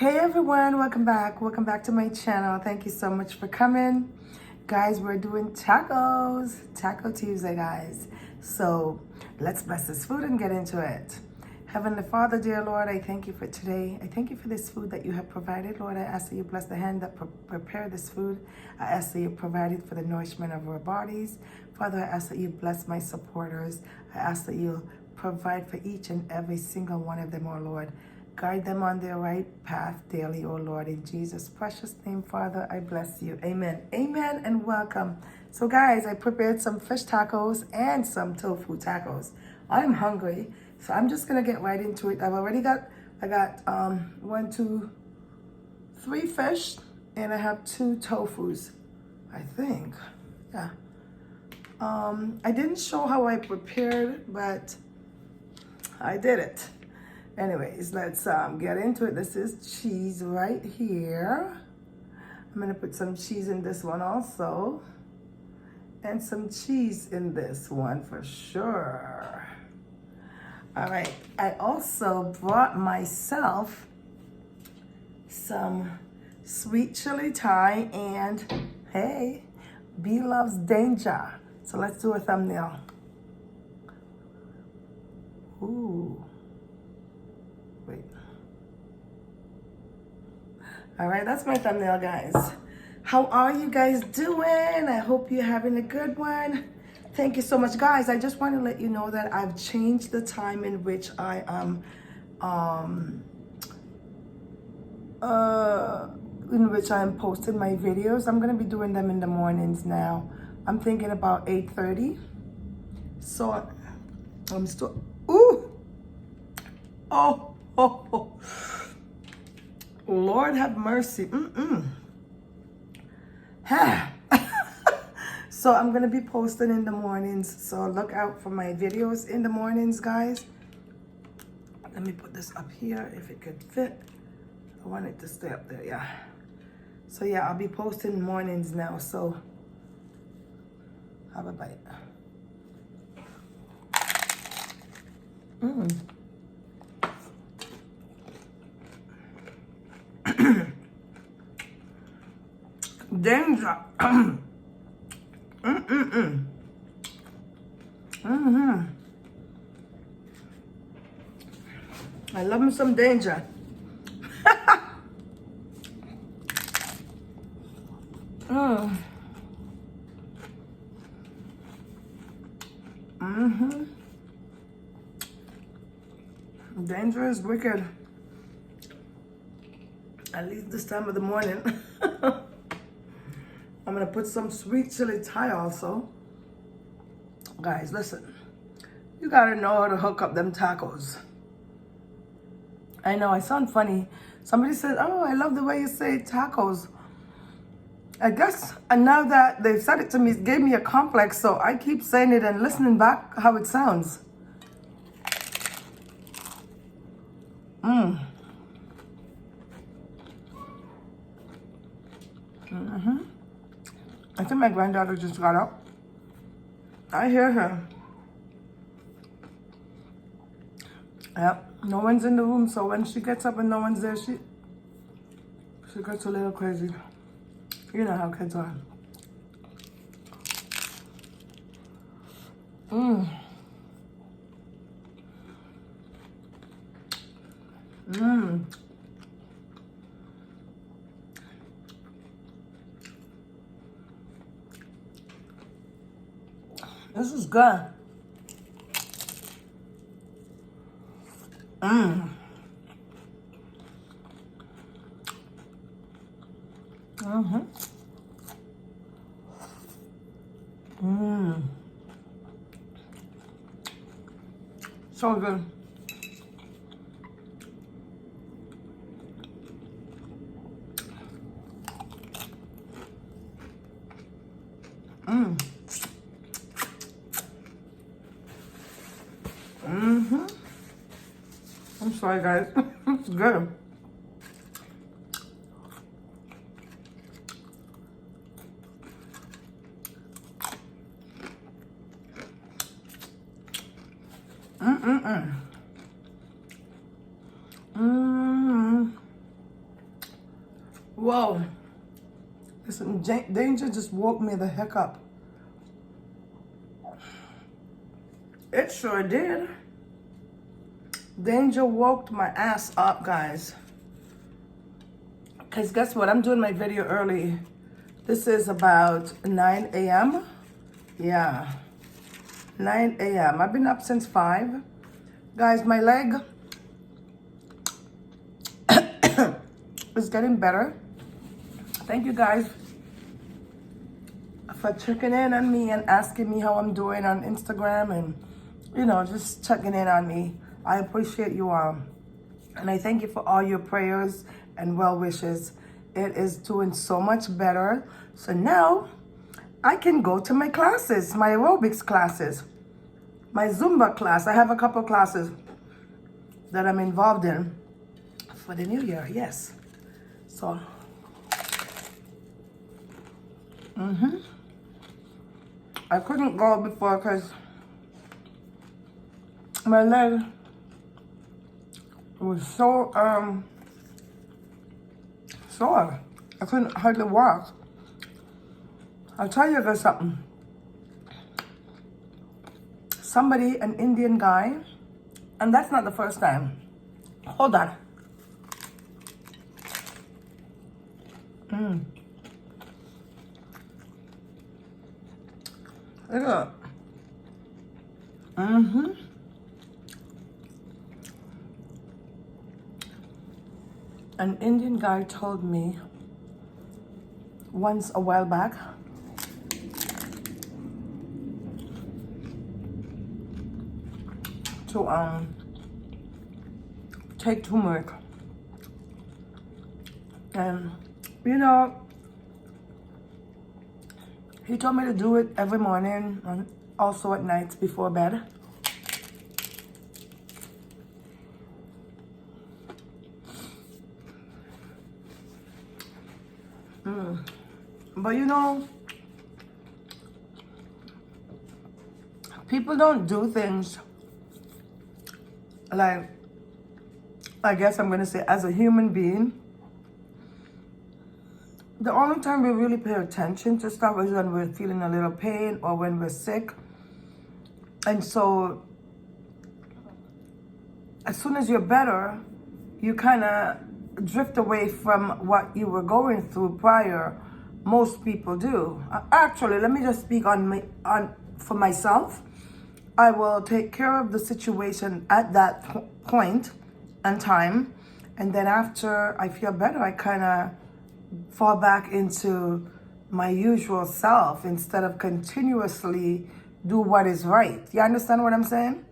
Hey everyone, welcome back. Welcome back to my channel. Thank you so much for coming. Guys, we're doing tacos. Taco Tuesday, guys. So let's bless this food and get into it. Heavenly Father, dear Lord, I thank you for today. I thank you for this food that you have provided. Lord, I ask that you bless the hand that prepared this food. I ask that you provide it for the nourishment of our bodies. Father, I ask that you bless my supporters. I ask that you provide for each and every single one of them, oh Lord. Guide them on their right path daily, oh Lord. In Jesus' precious name, Father, I bless you. Amen. Amen and welcome. So guys, I prepared some fish tacos and some tofu tacos. I'm hungry, so I'm just gonna get right into it. I got 1, 2, 3 fish, and I have 2 tofus, I think. Yeah. I didn't show how I prepared, but I did it. Anyways, let's get into it. This is cheese right here. I'm gonna put some cheese in this one also. And some cheese in this one for sure. All right, I also brought myself some sweet chili Thai and, hey, B loves danger. So let's do a thumbnail. Ooh. Wait. All right, that's my thumbnail, guys. How are you guys doing? I hope you're having a good one. Thank you so much, guys. I just want to let you know that I've changed the time in which I am posting my videos. I'm gonna be doing them in the mornings now. I'm thinking about 8:30. So I'm still oh. Lord have mercy. So I'm gonna be posting in the mornings, so look out for my videos in the mornings, guys. Let me put this up here if it could fit. I want it to stay up there, yeah. So yeah, I'll be posting mornings now, so have a bite. Danger. I love me some danger. Danger is wicked. At least this time of the morning. I'm gonna put some sweet chili Thai also. Guys, listen. You gotta know how to hook up them tacos. I know I sound funny. Somebody said, oh, I love the way you say tacos. I guess, and now that they've said it to me, it gave me a complex, so I keep saying it and listening back how it sounds. I think my granddaughter just got up. I hear her. Yep, no one's in the room, so when she gets up and no one's there, she gets a little crazy. You know how kids are. This is good. So good. I'm sorry, guys. It's good. Whoa. Listen, danger just woke me the heck up. It sure did. Danger woke my ass up, guys. Because guess what? I'm doing my video early. This is about 9 a.m. Yeah. 9 a.m. I've been up since 5. Guys, my leg is getting better. Thank you guys for checking in on me and asking me how I'm doing on Instagram and, you know, just checking in on me. I appreciate you all. And I thank you for all your prayers and well wishes. It is doing so much better. So now I can go to my classes, my aerobics classes, my Zumba class. I have a couple classes that I'm involved in for the new year. Yes. So, I couldn't go before because my leg was so sore. I couldn't hardly walk. I'll tell you guys something. Somebody, an Indian guy, and that's not the first time. Hold on. Look at that. An Indian guy told me once a while back to take turmeric, and you know, he told me to do it every morning and also at night before bed. But you know, people don't do things like, I guess I'm gonna say, as a human being, the only time we really pay attention to stuff is when we're feeling a little pain or when we're sick. And so as soon as you're better, you kind of drift away from what you were going through prior. Most people do. Actually, let me just speak for myself. I will take care of the situation at that point and time, and then after I feel better, I kind of fall back into my usual self instead of continuously do what is right. You understand what I'm saying?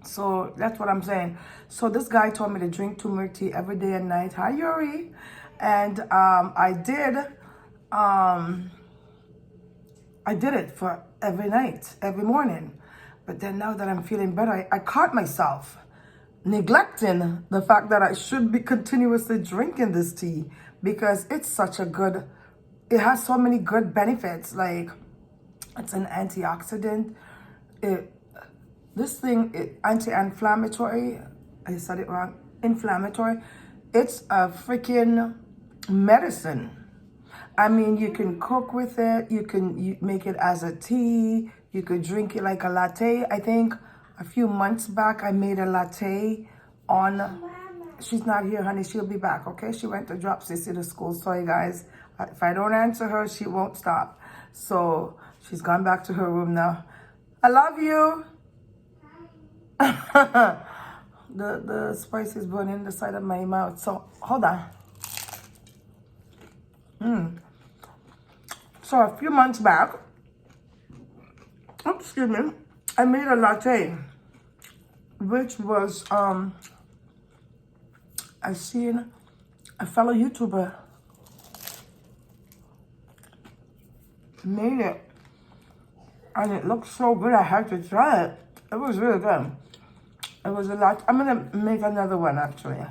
So that's what I'm saying. So this guy told me to drink turmeric tea every day and night. Hi, Yuri. And I did it for every night, every morning. But then now that I'm feeling better, I caught myself neglecting the fact that I should be continuously drinking this tea because it's such a good, it has so many good benefits. Like, it's an antioxidant. This thing, anti-inflammatory, I said it wrong, inflammatory. It's a freaking medicine. I mean, you can cook with it. You make it as a tea. You could drink it like a latte. I think a few months back, I made a latte on, she's not here, honey. She'll be back, okay? She went to drop Sissy to school. Sorry, guys. If I don't answer her, she won't stop. So she's gone back to her room now. I love you. The spice is burning the side of my mouth. So hold on. So a few months back, excuse me, I made a latte, which was I seen a fellow YouTuber made it, and it looked so good. I had to try it. It was really good. It was a lot. I'm gonna make another one actually.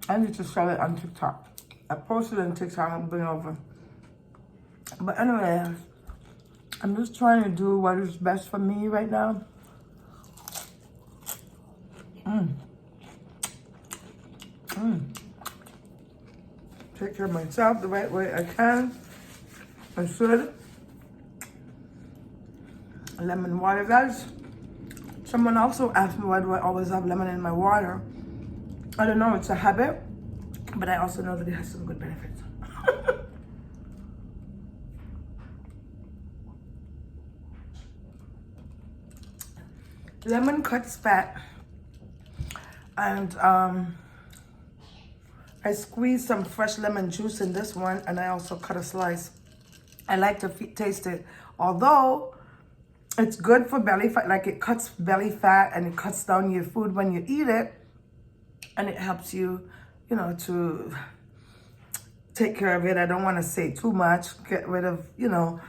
I need to sell it on TikTok. I posted it on TikTok. I'm bring it over. But anyway, I'm just trying to do what is best for me right now. take care of myself the right way I can. I should. Lemon water, guys. Someone also asked me why do I always have lemon in my water. I don't know, it's a habit, but I also know that it has some good benefits. Lemon cuts fat, and I squeezed some fresh lemon juice in this one, and I also cut a slice. I like to taste it, although it's good for belly fat, like it cuts belly fat and it cuts down your food when you eat it, and it helps you, you know, to take care of it. I don't want to say too much, get rid of, you know,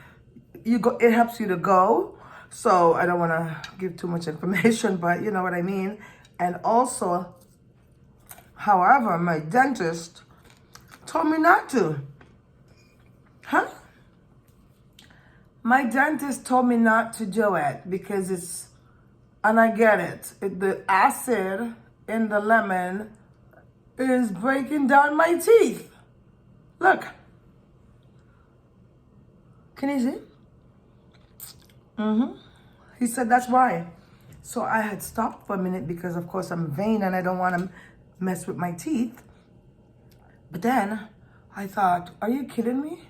it helps you to go. So I don't want to give too much information, but you know what I mean. And also, however, my dentist told me not to. Huh? My dentist told me not to do it because it's, and I get it, the acid in the lemon is breaking down my teeth. Look. Can you see? He said that's why. So I had stopped for a minute because of course I'm vain and I don't want to mess with my teeth. But then I thought, are you kidding me?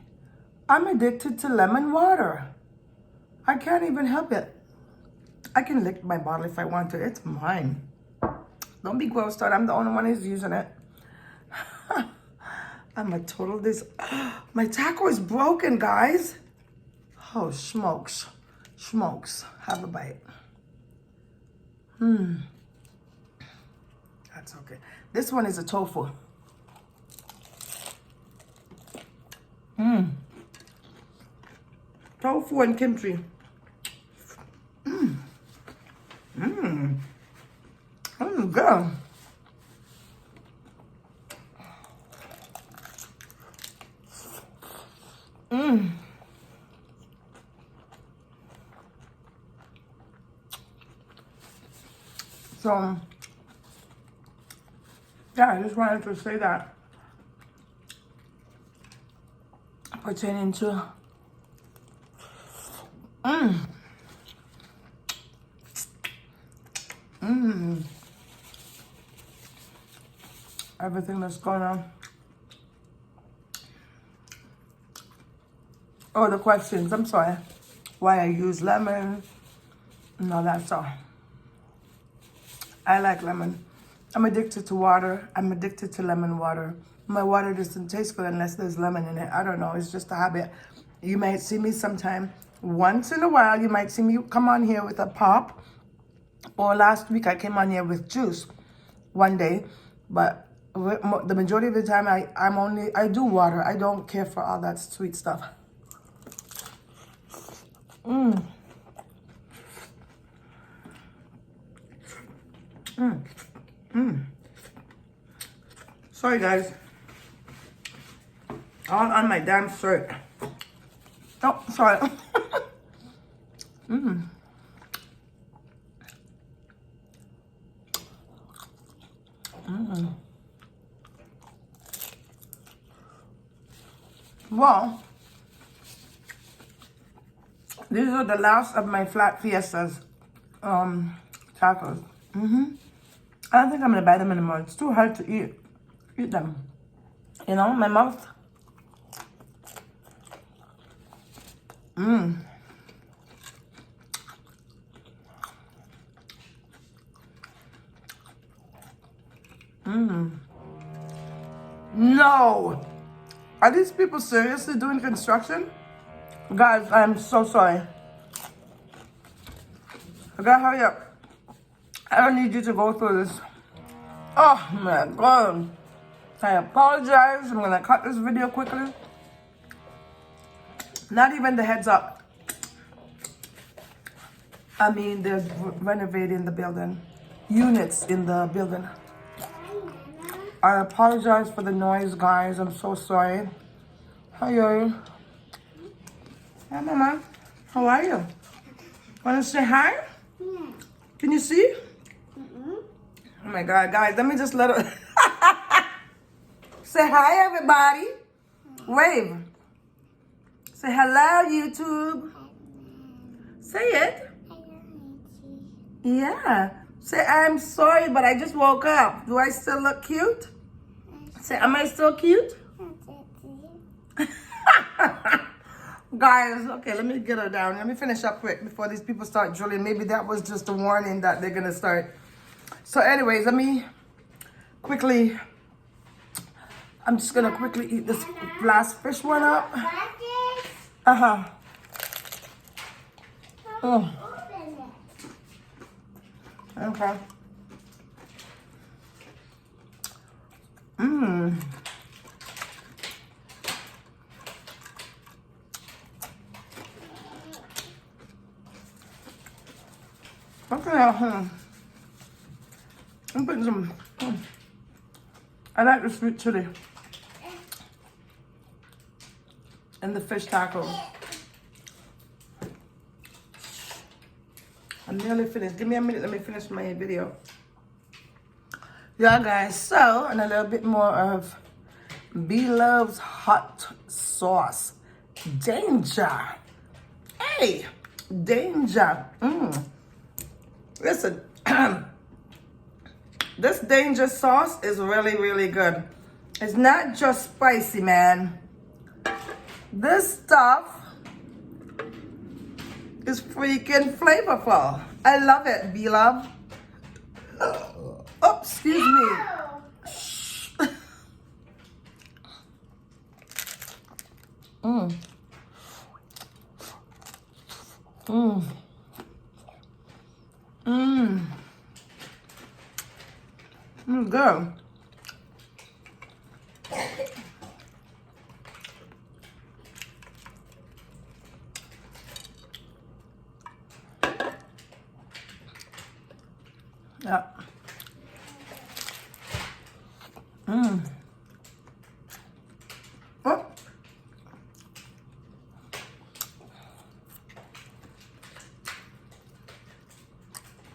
I'm addicted to lemon water. I can't even help it. I can lick my bottle if I want to. It's mine. Don't be grossed out. I'm the only one who's using it. I'm a total My taco is broken, guys. Oh, smokes. Smokes. Have a bite. That's okay. This one is a tofu. Tofu and kimchi. Good. So, yeah, I just wanted to say that pertaining to everything that's going on. Oh, the questions, I'm sorry. Why I use lemon and all that stuff. I like lemon. I'm addicted to water. I'm addicted to lemon water. My water doesn't taste good unless there's lemon in it. I don't know, it's just a habit. You might see me sometime, once in a while, you might see me come on here with a pop. Or last week I came on here with juice one day. But the majority of the time I do water. I don't care for all that sweet stuff. Sorry guys. All on my damn shirt. Oh, sorry. Well, these are the last of my flat fiestas tacos. I don't think I'm gonna buy them anymore. It's too hard to eat them. You know, my mouth. No! Are these people seriously doing construction? Guys, I'm so sorry. I gotta hurry up. I don't need you to go through this. Oh my God. I apologize. I'm gonna cut this video quickly. Not even the heads up. I mean, they're renovating the building. Units in the building. I apologize for the noise, guys. I'm so sorry. Hi, Yuri. Hi, Mama. How are you? Want to say hi? Yeah. Can you see? Oh my God, guys. Let me just let her. Say hi, everybody. Wave. Say hello, YouTube. Say it. Yeah. Say, I'm sorry, but I just woke up. Do I still look cute? Say, am I still cute? Guys, okay, let me get her down. Let me finish up quick before these people start drilling. Maybe that was just a warning that they're going to start. So anyways, let me quickly, I'm just going to quickly eat this last fish one up. Uh-huh. Oh. Okay. Mmm. Okay, I'm putting some, I like the sweet chili and the fish taco. I'm nearly finished. Give me a minute, let me finish my video. Yeah, guys, so, and a little bit more of Belove's hot sauce. Danger. Hey, danger. Listen, this danger sauce is really, really good. It's not just spicy, man. This stuff is freaking flavorful. I love it, Belove. Oh, excuse me. Good. Yeah. Oh.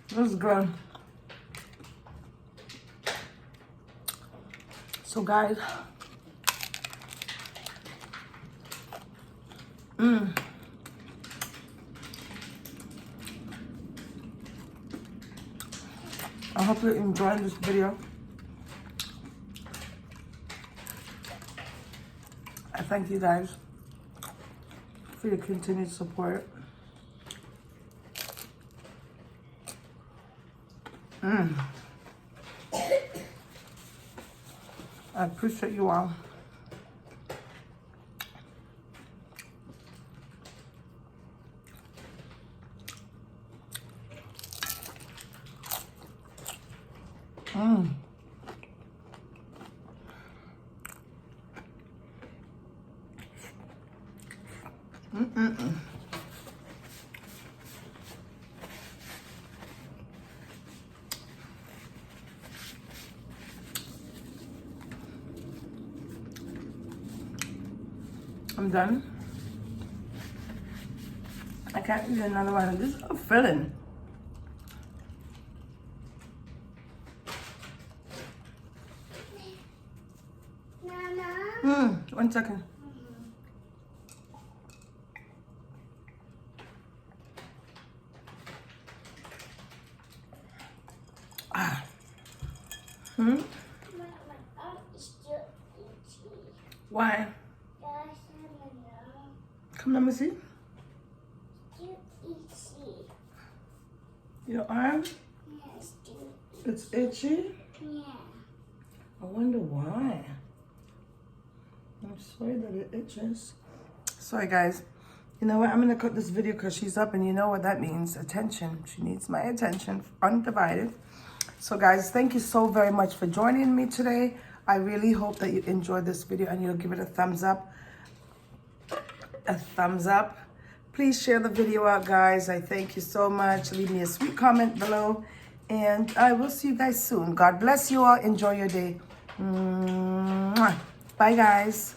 This is good. So guys, I hope you enjoyed this video. I thank you guys for your continued support. I appreciate you all. I'm done. I can't eat another one. This is a filling. Mama. 1 second. Why? Come, let me see. Your arm? Yes, it's itchy? Yeah. I wonder why. I'm sorry that it itches. Sorry, guys. You know what? I'm going to cut this video because she's up, and you know what that means. Attention. She needs my attention, undivided. So, guys, thank you so very much for joining me today. I really hope that you enjoyed this video and you'll give it a thumbs up. A thumbs up. Please share the video out, guys. I thank you so much. Leave me a sweet comment below. And I will see you guys soon. God bless you all. Enjoy your day. Mwah. Bye, guys.